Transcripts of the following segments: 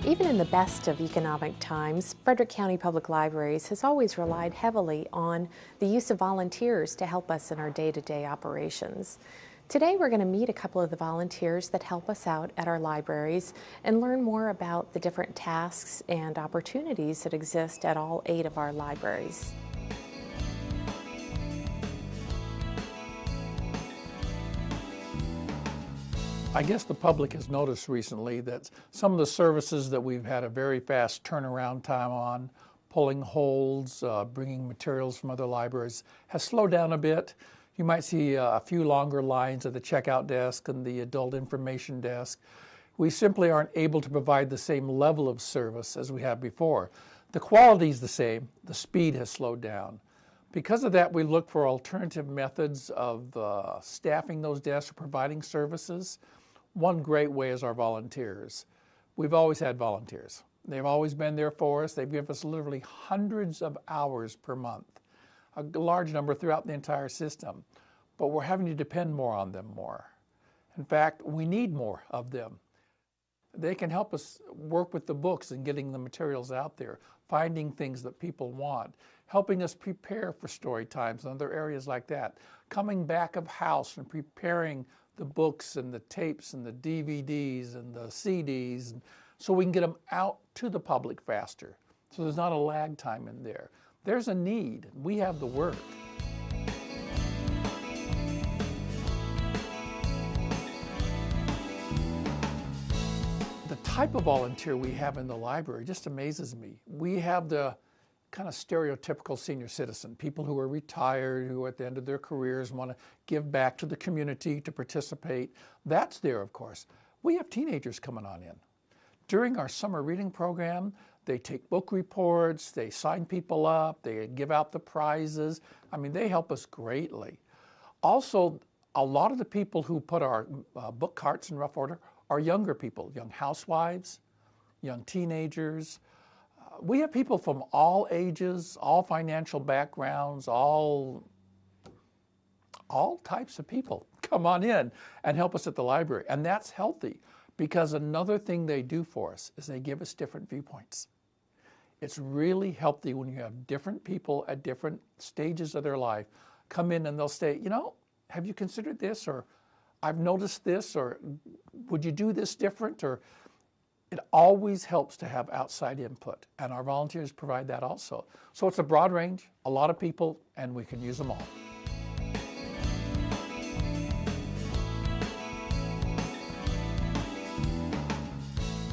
Even in the best of economic times, Frederick County Public Libraries has always relied heavily on the use of volunteers to help us in our day-to-day operations. Today we're going to meet a couple of the volunteers that help us out at our libraries and learn more about the different tasks and opportunities that exist at all 8 of our libraries. I guess the public has noticed recently that some of the services that we've had a very fast turnaround time on, pulling holds, bringing materials from other libraries, has slowed down a bit. You might see a few longer lines at the checkout desk and the adult information desk. We simply aren't able to provide the same level of service as we have before. The quality is the same, the speed has slowed down. Because of that, we look for alternative methods of staffing those desks or providing services. One great way is our volunteers. We've always had volunteers. They've always been there for us. They've given us literally hundreds of hours per month, a large number throughout the entire system. But we're having to depend more on them more. In fact, we need more of them. They can help us work with the books and getting the materials out there, finding things that people want, helping us prepare for story times and other areas like that, coming back of house and preparing the books and the tapes and the DVDs and the CDs so we can get them out to the public faster. So there's not a lag time in there. There's a need. We have the work. The type of volunteer we have in the library just amazes me. We have the kind of stereotypical senior citizen, people who are retired, who are at the end of their careers want to give back to the community, to participate. That's there, of course. We have teenagers coming on in. During our summer reading program, they take book reports, they sign people up, they give out the prizes. I mean, they help us greatly. Also, a lot of the people who put our book carts in rough order are younger people, young housewives, young teenagers. We have people from all ages, all financial backgrounds, all types of people come on in and help us at the library. And that's healthy because another thing they do for us is they give us different viewpoints. It's really healthy when you have different people at different stages of their life come in and they'll say, you know, have you considered this? Or I've noticed this, or would you do this different? Or it always helps to have outside input, and our volunteers provide that also. So it's a broad range, a lot of people, and we can use them all.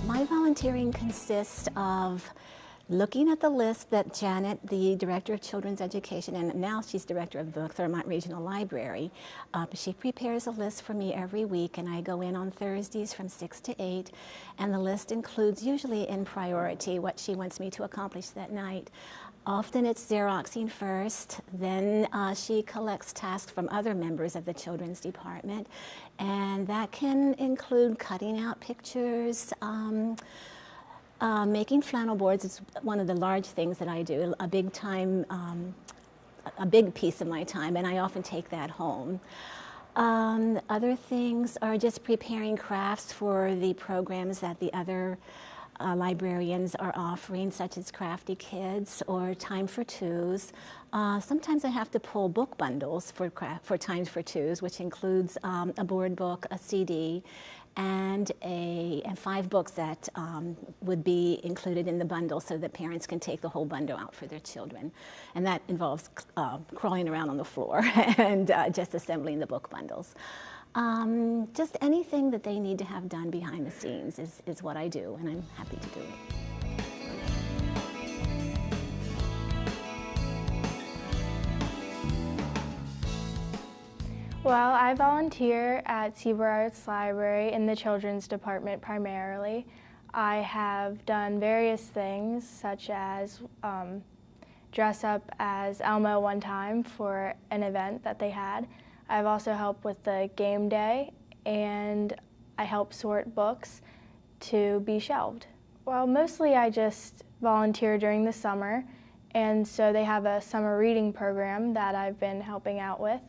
My volunteering consists of looking at the list that Janet, the Director of Children's Education, and now she's Director of the Thurmont Regional Library, she prepares a list for me every week, and I go in on Thursdays from 6 to 8, and the list includes, usually in priority, what she wants me to accomplish that night. Often it's Xeroxing first, then she collects tasks from other members of the children's department, and that can include cutting out pictures, making flannel boards is one of the large things that I do, a big piece of my time, and I often take that home. Other things are just preparing crafts for the programs that the other librarians are offering, such as Crafty Kids or Time for Twos. Sometimes I have to pull book bundles for Times for Twos, which includes a board book, a CD, and 5 books that would be included in the bundle so that parents can take the whole bundle out for their children. And that involves crawling around on the floor and just assembling the book bundles. Just anything that they need to have done behind the scenes is what I do, and I'm happy to do it. Well, I volunteer at Seaboard Arts Library in the children's department primarily. I have done various things, such as dress up as Elmo one time for an event that they had. I've also helped with the game day, and I help sort books to be shelved. Well, mostly I just volunteer during the summer, and so they have a summer reading program that I've been helping out with.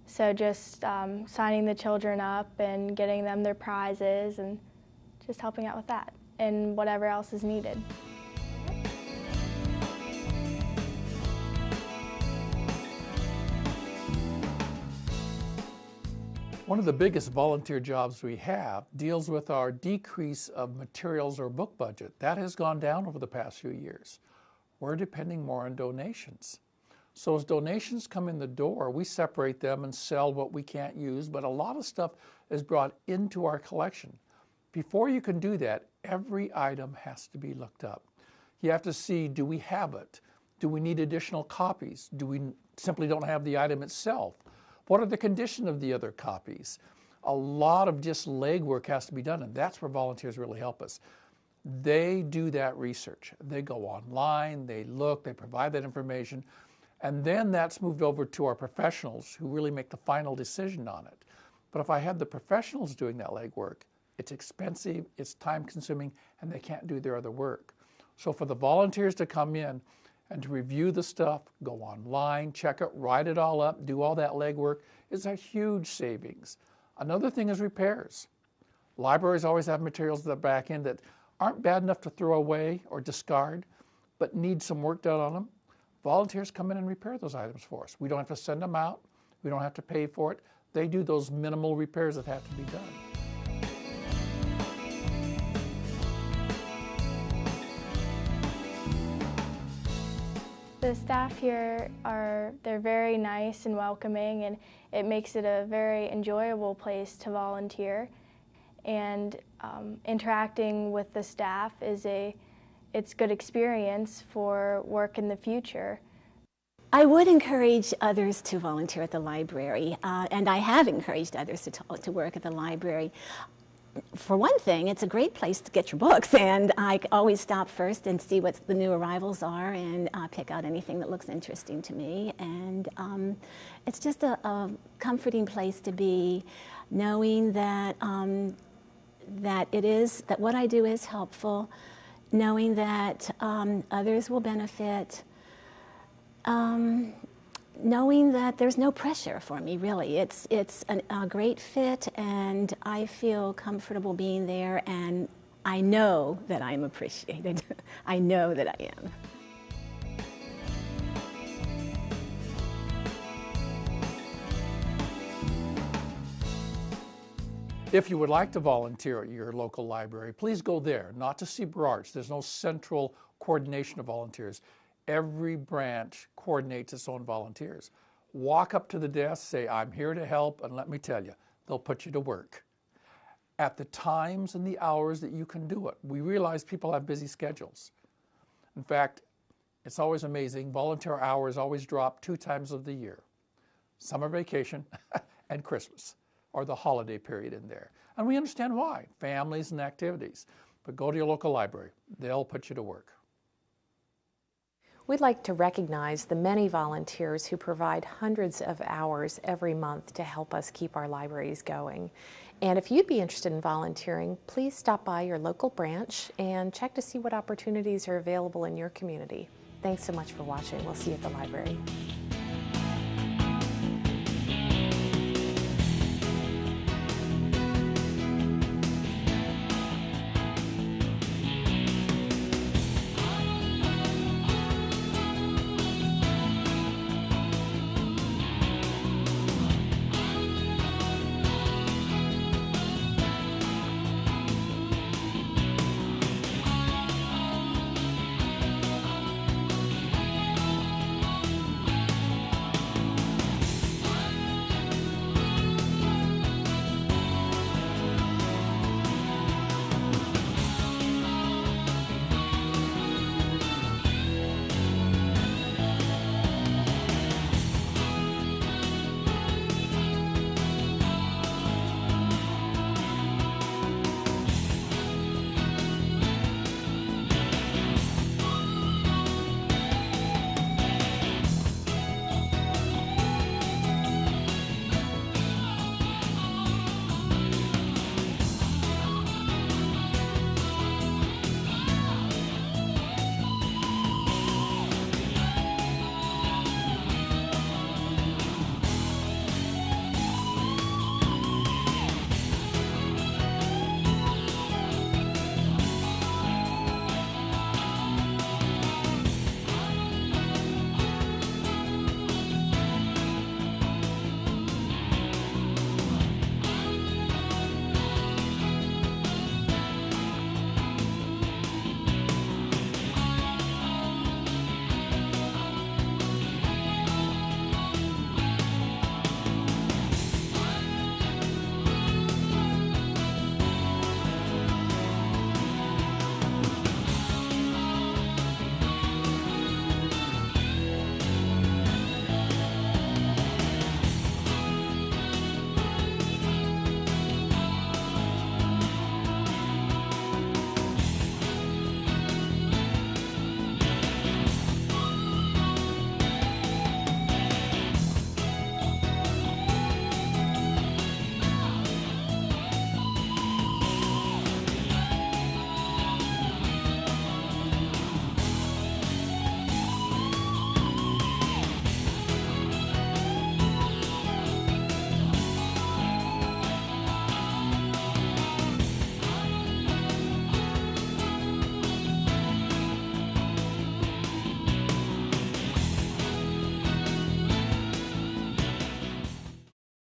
So just signing the children up and getting them their prizes and just helping out with that. and whatever else is needed. One of the biggest volunteer jobs we have deals with our decrease of materials or book budget. That has gone down over the past few years. We're depending more on donations. So as donations come in the door, we separate them and sell what we can't use, but a lot of stuff is brought into our collection. Before you can do that, every item has to be looked up. You have to see, do we have it? Do we need additional copies? Do we simply don't have the item itself? What are the condition of the other copies? A lot of just legwork has to be done, and that's where volunteers really help us. They do that research. They go online, they look, they provide that information, and then that's moved over to our professionals who really make the final decision on it. But if I had the professionals doing that legwork, it's expensive, it's time-consuming, and they can't do their other work. So for the volunteers to come in and to review the stuff, go online, check it, write it all up, do all that legwork, is a huge savings. Another thing is repairs. Libraries always have materials at the back end that aren't bad enough to throw away or discard, but need some work done on them. Volunteers come in and repair those items for us. We don't have to send them out. We don't have to pay for it. They do those minimal repairs that have to be done. The staff here they're very nice and welcoming, and it makes it a very enjoyable place to volunteer. And interacting with the staff it's good experience for work in the future. I would encourage others to volunteer at the library, and I have encouraged others to work at the library. For one thing, it's a great place to get your books, and I always stop first and see what the new arrivals are and pick out anything that looks interesting to me. And it's just a comforting place to be, knowing that that what I do is helpful, knowing that others will benefit. Knowing that there's no pressure for me, really. It's a great fit, and I feel comfortable being there, and I know that I'm appreciated. I know that I am. If you would like to volunteer at your local library, please go there, not to see branch. There's no central coordination of volunteers. Every branch coordinates its own volunteers. Walk up to the desk, say, I'm here to help, and let me tell you, they'll put you to work. At the times and the hours that you can do it. We realize people have busy schedules. In fact, it's always amazing, volunteer hours always drop 2 times of the year. Summer vacation and Christmas, or the holiday period in there. And we understand why, families and activities. But go to your local library, they'll put you to work. We'd like to recognize the many volunteers who provide hundreds of hours every month to help us keep our libraries going. And if you'd be interested in volunteering, please stop by your local branch and check to see what opportunities are available in your community. Thanks so much for watching. We'll see you at the library.